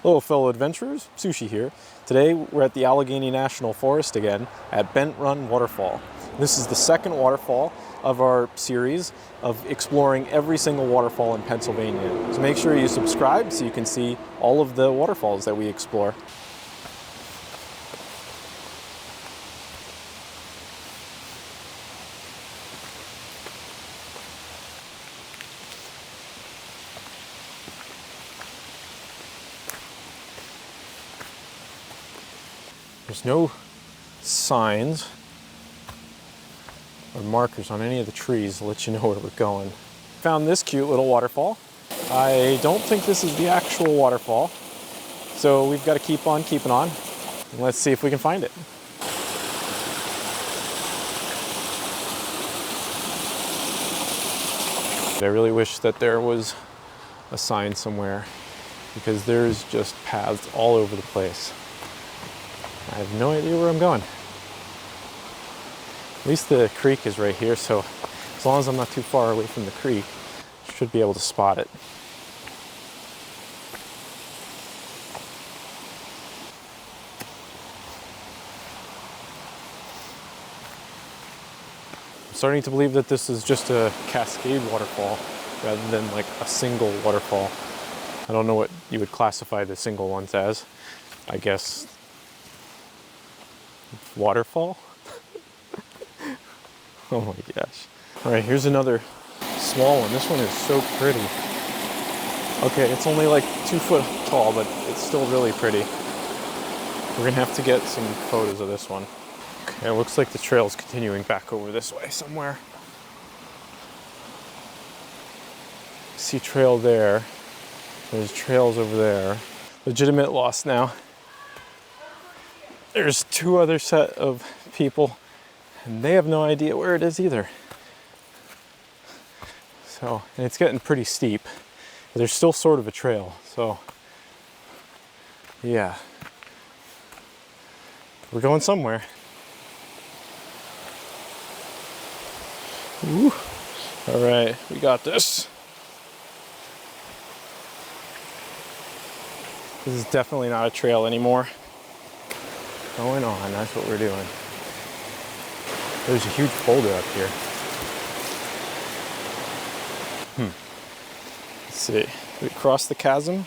Hello fellow adventurers, Sushi here. Today we're at the Allegheny National Forest again at Bent Run Waterfall. This is the second waterfall of our series of exploring every single waterfall in Pennsylvania. So make sure you subscribe so you can see all of the waterfalls that we explore. There's no signs or markers on any of the trees to let you know where we're going. Found this cute little waterfall. I don't think this is the actual waterfall, so we've got to keep on keeping on. And let's see if we can find it. I really wish that there was a sign somewhere, because there's just paths all over the place. I have no idea where I'm going. At least the creek is right here, so as long as I'm not too far away from the creek, I should be able to spot it. I'm starting to believe that this is just a cascade waterfall rather than like a single waterfall. I don't know what you would classify the single ones as. I guess waterfall? Oh my gosh. All right, here's another small one. This one is so pretty. Okay, it's only like 2 foot tall, but it's still really pretty. We're gonna have to get some photos of this one. Okay, it looks like the trail's continuing back over this way somewhere. See trail there. There's trails over there. Legitimate loss now. There's 2 other set of people, and they have no idea where it is either. So, and it's getting pretty steep, but there's still sort of a trail, so yeah. We're going somewhere. Ooh. All right, we got this. This is definitely not a trail anymore. Going on, that's what we're doing. There's a huge boulder up here. Let's see, we cross the chasm.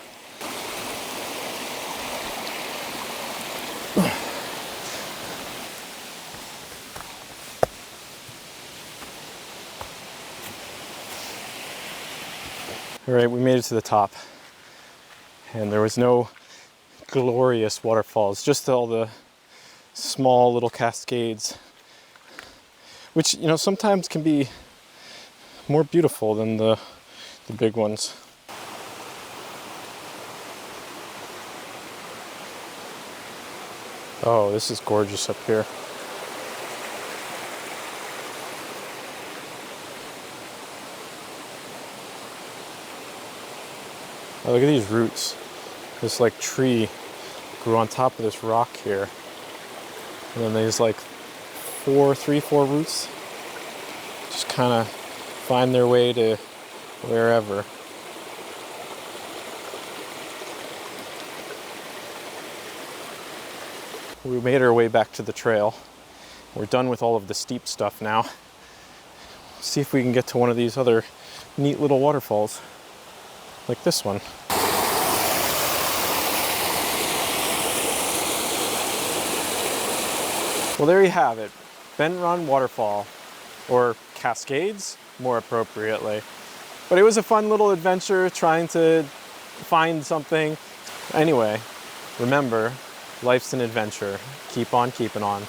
All right, we made it to the top. And there was no glorious waterfalls, just all the small little cascades, which, you know, sometimes can be more beautiful than the big ones. Oh, this is gorgeous up here. Oh, look at these roots. This like tree grew on top of this rock here. And then there's like 4 roots just kind of find their way to wherever. We made our way back to the trail. We're done with all of the steep stuff now. See if we can get to one of these other neat little waterfalls, like this one. Well, there you have it. Bent Run Waterfall, or Cascades, more appropriately. But it was a fun little adventure trying to find something. Anyway, remember, life's an adventure. Keep on keeping on.